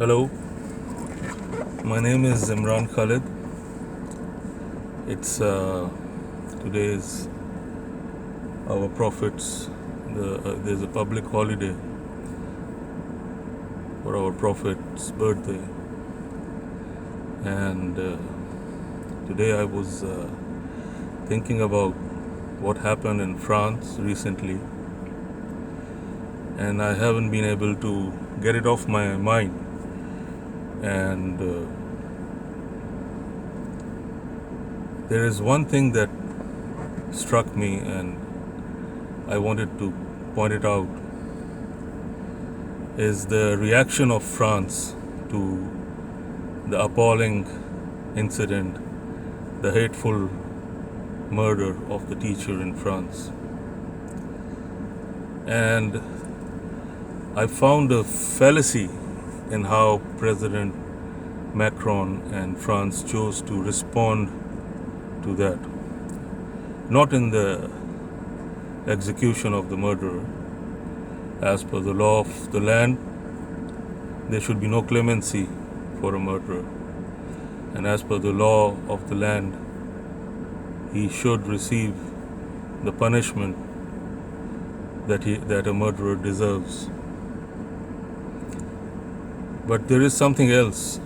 Hello, my name is Imran Khalid. It's Today is our Prophet's. There's a public holiday for our Prophet's birthday, and today I was thinking about what happened in France recently, and I haven't been able to get it off my mind. And there is one thing that struck me, and I wanted to point it out, is the reaction of France to the appalling incident, the hateful murder of the teacher in France. And I found a fallacy in how President Macron and France chose to respond to that. Not in the execution of the murderer. As per the law of the land, there should be no clemency for a murderer. And as per the law of the land, he should receive the punishment that a murderer deserves. But there is something else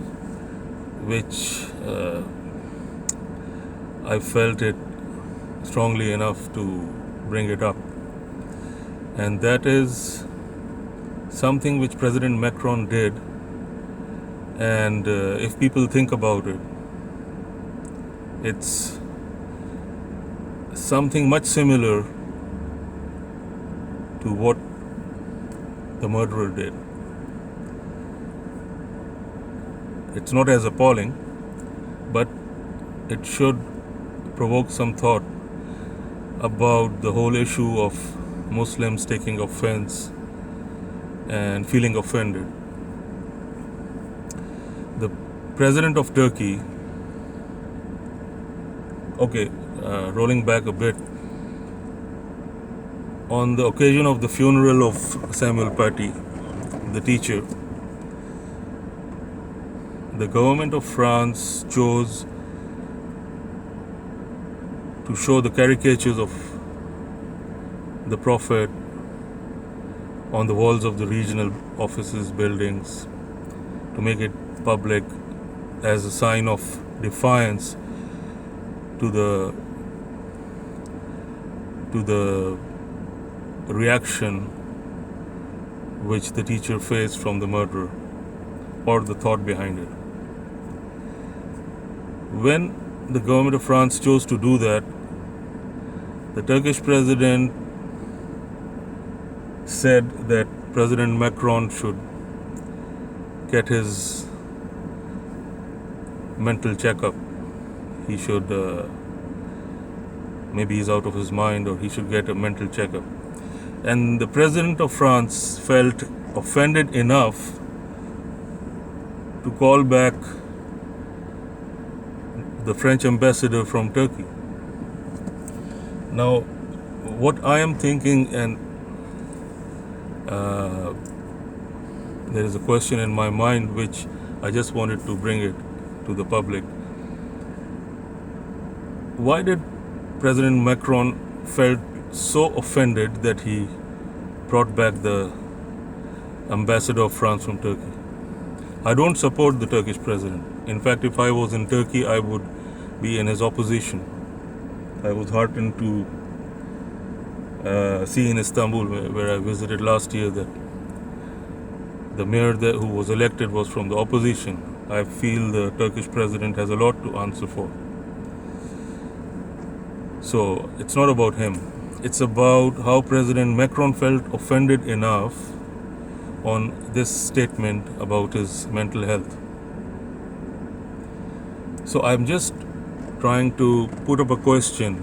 which I felt it strongly enough to bring it up. And that is something which President Macron did. And if people think about it, it's something much similar to what the murderer did. It's not as appalling, but it should provoke some thought about the whole issue of Muslims taking offense and feeling offended. The president of Turkey, rolling back a bit, on the occasion of the funeral of Samuel Paty, the teacher, the government of France chose to show the caricatures of the Prophet on the walls of the regional offices, buildings, to make it public as a sign of defiance to the reaction which the teacher faced from the murderer, or the thought behind it. When the government of France chose to do that, the Turkish president said that President Macron should get his mental checkup. He should, maybe he's out of his mind, or he should get a mental checkup. And the president of France felt offended enough to call back the French ambassador from Turkey. Now, what I am thinking, and there is a question in my mind which I just wanted to bring it to the public. Why did President Macron felt so offended that he brought back the ambassador of France from Turkey? I don't support the Turkish president. In fact, if I was in Turkey, I would be in his opposition. I was heartened to see in Istanbul, where I visited last year, that the mayor who was elected was from the opposition. I feel the Turkish president has a lot to answer for. So it's not about him. It's about how President Macron felt offended enough on this statement about his mental health. So I'm just trying to put up a question.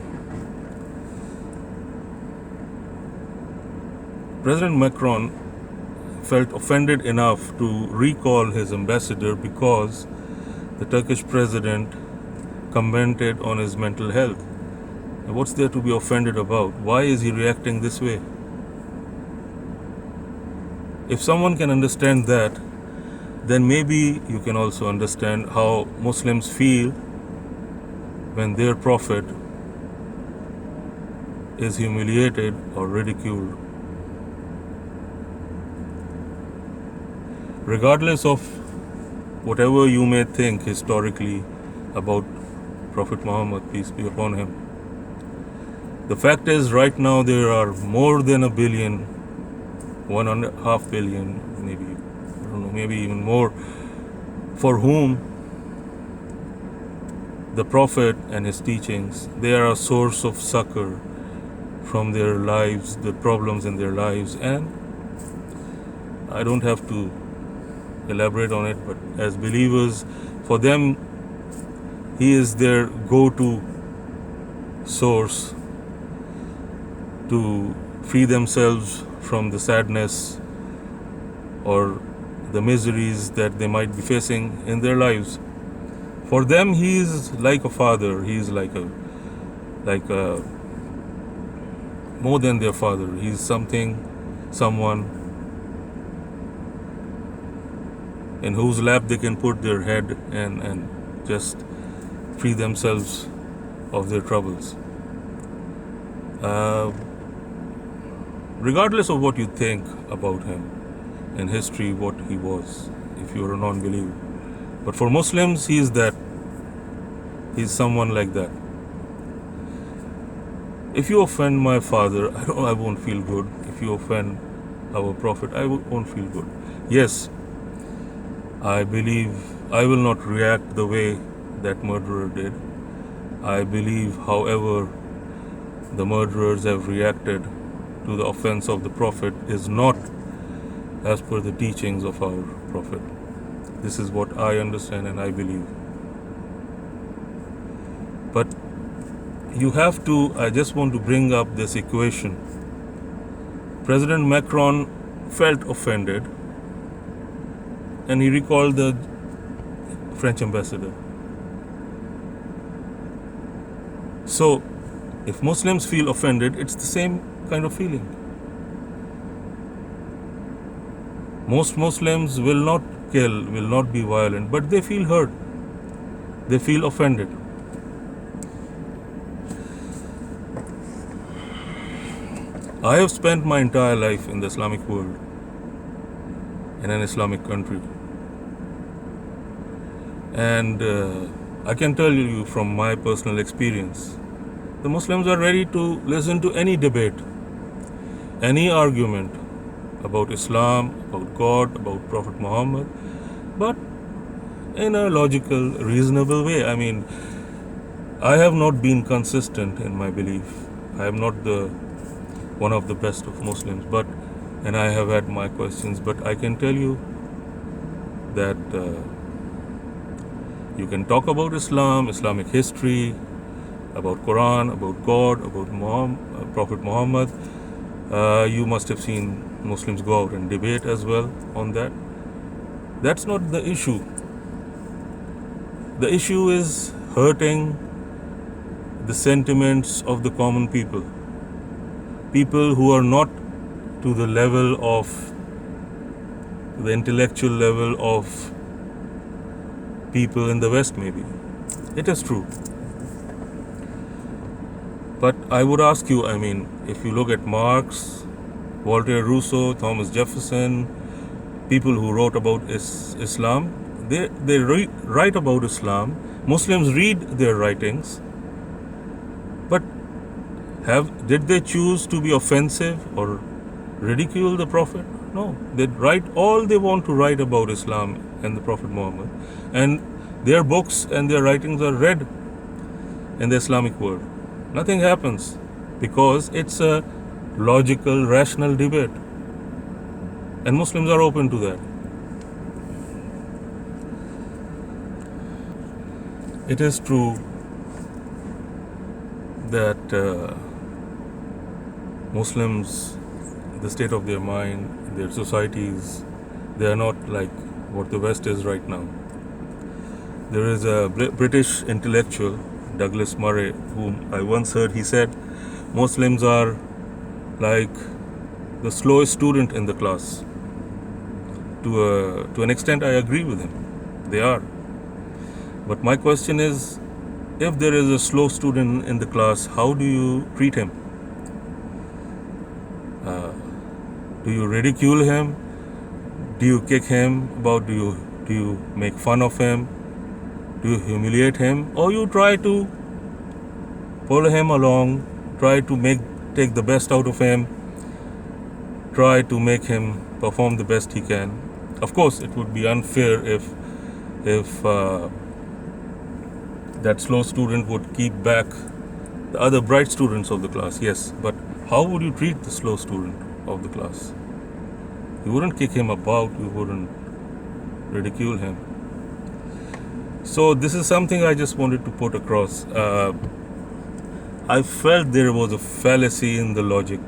President Macron felt offended enough to recall his ambassador because the Turkish president commented on his mental health. And what's there to be offended about? Why is he reacting this way? If someone can understand that, then maybe you can also understand how Muslims feel when their prophet is humiliated or ridiculed. Regardless of whatever you may think historically about Prophet Muhammad, peace be upon him, the fact is right now there are more than a billion, 1.5 billion, maybe, I don't know, maybe even more, for whom the Prophet and his teachings, they are a source of succor from their lives, the problems in their lives. And I don't have to elaborate on it, but as believers, for them, he is their go-to source to free themselves from the sadness or the miseries that they might be facing in their lives. For them, he is like a father. He is like a more than their father. He is someone in whose lap they can put their head and just free themselves of their troubles. Regardless of what you think about him in history, what he was, if you are a non-believer. But for Muslims, he is that. He is someone like that. If you offend my father, I won't feel good. If you offend our Prophet, I won't feel good. Yes, I believe I will not react the way that murderer did. I believe, however, the murderers have reacted to the offense of the Prophet is not as per the teachings of our Prophet. This is what I understand and I believe. But I just want to bring up this equation. President Macron felt offended and he recalled the French ambassador. So, if Muslims feel offended, it's the same kind of feeling. Most Muslims will not kill, will not be violent, but they feel hurt. They feel offended. I have spent my entire life in the Islamic world, in an Islamic country. And I can tell you from my personal experience, the Muslims are ready to listen to any debate, any argument about Islam, about God, about Prophet Muhammad, but in a logical, reasonable way. I mean, I have not been consistent in my belief. I am not one of the best of Muslims, and I have had my questions, but I can tell you that you can talk about Islam, Islamic history, about Quran, about God, about Prophet Muhammad. You must have seen Muslims go out and debate as well on that. That's not the issue. The issue is hurting the sentiments of the common people. People who are not to the level of, the intellectual level of people in the West, maybe. It is true. But I would ask you, I mean, if you look at Marx, Voltaire, Rousseau, Thomas Jefferson, people who wrote about Islam, they write about Islam. Muslims read their writings, but did they choose to be offensive or ridicule the Prophet? No, they write all they want to write about Islam and the Prophet Muhammad, and their books and their writings are read in the Islamic world. Nothing happens because it's a logical, rational debate, and Muslims are open to that. It is true that Muslims, the state of their mind, their societies, they are not like what the West is right now. There is a British intellectual, Douglas Murray, whom I once heard, he said, Muslims are like the slowest student in the class. To an extent, I agree with him. They are. But my question is, if there is a slow student in the class, how do you treat him? Do you ridicule him? Do you kick him about? Do you make fun of him? Do you humiliate him? Or you try to pull him along, try to take the best out of him, try to make him perform the best he can? Of course, it would be unfair if that slow student would keep back the other bright students of the class. Yes, but how would you treat the slow student of the class? You wouldn't kick him about, you wouldn't ridicule him. So this is something I just wanted to put across. I felt there was a fallacy in the logic.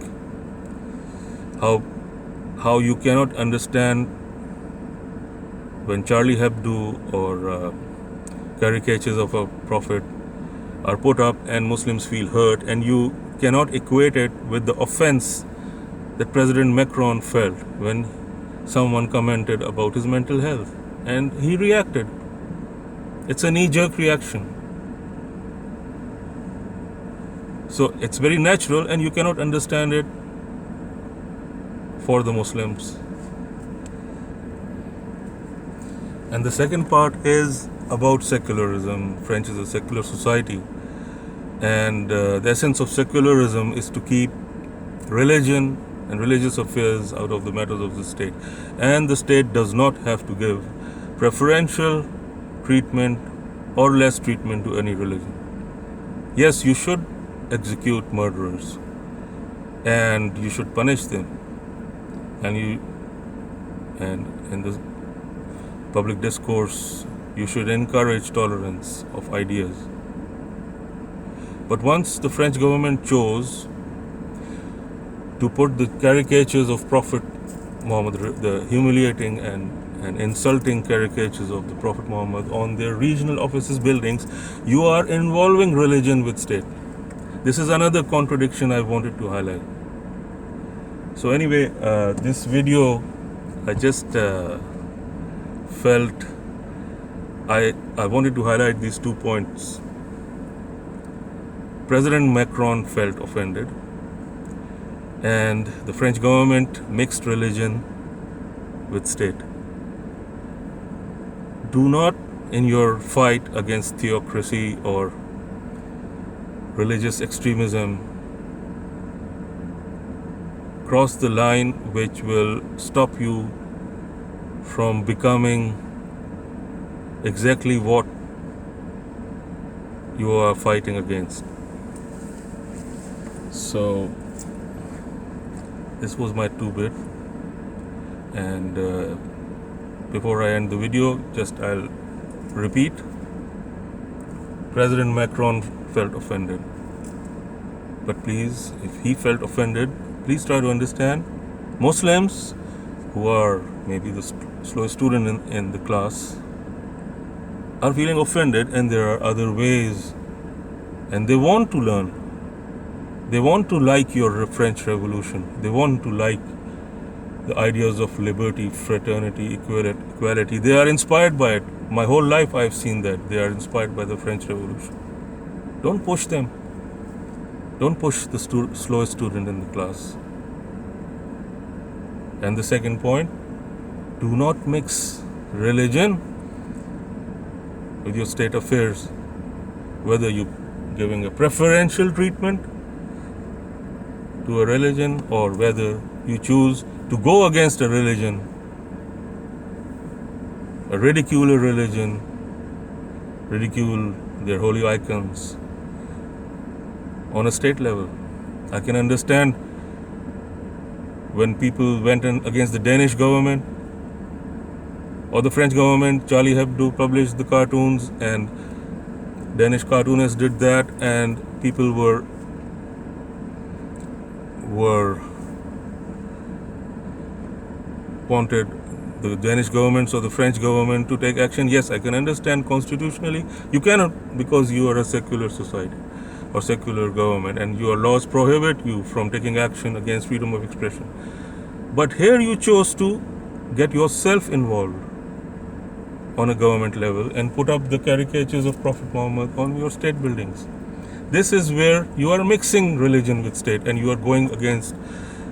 How you cannot understand when Charlie Hebdo or caricatures of a prophet are put up and Muslims feel hurt, and you cannot equate it with the offense that President Macron felt when someone commented about his mental health, and he reacted. It's a knee-jerk reaction. So it's very natural, and you cannot understand it for the Muslims. And the second part is about secularism. French is a secular society, and the essence of secularism is to keep religion and religious affairs out of the matters of the state, and the state does not have to give preferential treatment or less treatment to any religion. Yes, you should execute murderers and you should punish them, and in the public discourse you should encourage tolerance of ideas. But once the French government chose to put the caricatures of Prophet Muhammad, the humiliating and insulting caricatures of the Prophet Muhammad on their regional offices buildings, you are involving religion with state. This is another contradiction I wanted to highlight. So anyway, this video, I just felt I wanted to highlight these 2 points. President Macron felt offended, and the French government mixed religion with state. Do not, in your fight against theocracy or religious extremism, cross the line which will stop you from becoming exactly what you are fighting against. So this was my 2-bit, and before I end the video, I'll repeat. President Macron felt offended, but please, if he felt offended, please try to understand Muslims who are maybe the slowest student in the class are feeling offended, and there are other ways, and they want to learn. They want to like your French Revolution. They want to like the ideas of liberty, fraternity, equality. They are inspired by it. My whole life I've seen that. They are inspired by the French Revolution. Don't push them. Don't push the slowest student in the class. And the second point, do not mix religion with your state affairs. Whether you're giving a preferential treatment to a religion, or whether you choose to go against a religion, ridicule a religion, ridicule their holy icons on a state level. I can understand when people went against the Danish government or the French government. Charlie Hebdo published the cartoons, and Danish cartoonists did that, and people were wanted the Danish government or the French government to take action. Yes, I can understand constitutionally you cannot, because you are a secular society or secular government, and your laws prohibit you from taking action against freedom of expression. But here you chose to get yourself involved on a government level and put up the caricatures of Prophet Muhammad on your state buildings. This is where you are mixing religion with state and you are going against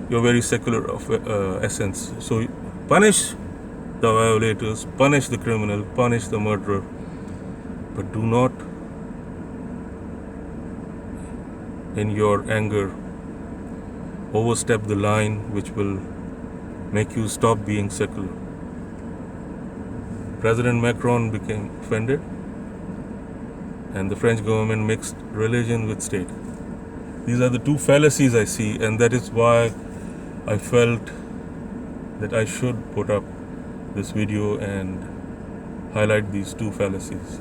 your very secular essence. So punish the violators, punish the criminal, punish the murderer, but do not, in your anger, overstep the line which will make you stop being secular. President Macron became offended, and the French government mixed religion with state. These are the two fallacies I see, and that is why I felt that I should put up this video and highlight these two fallacies.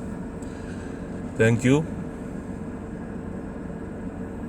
Thank you.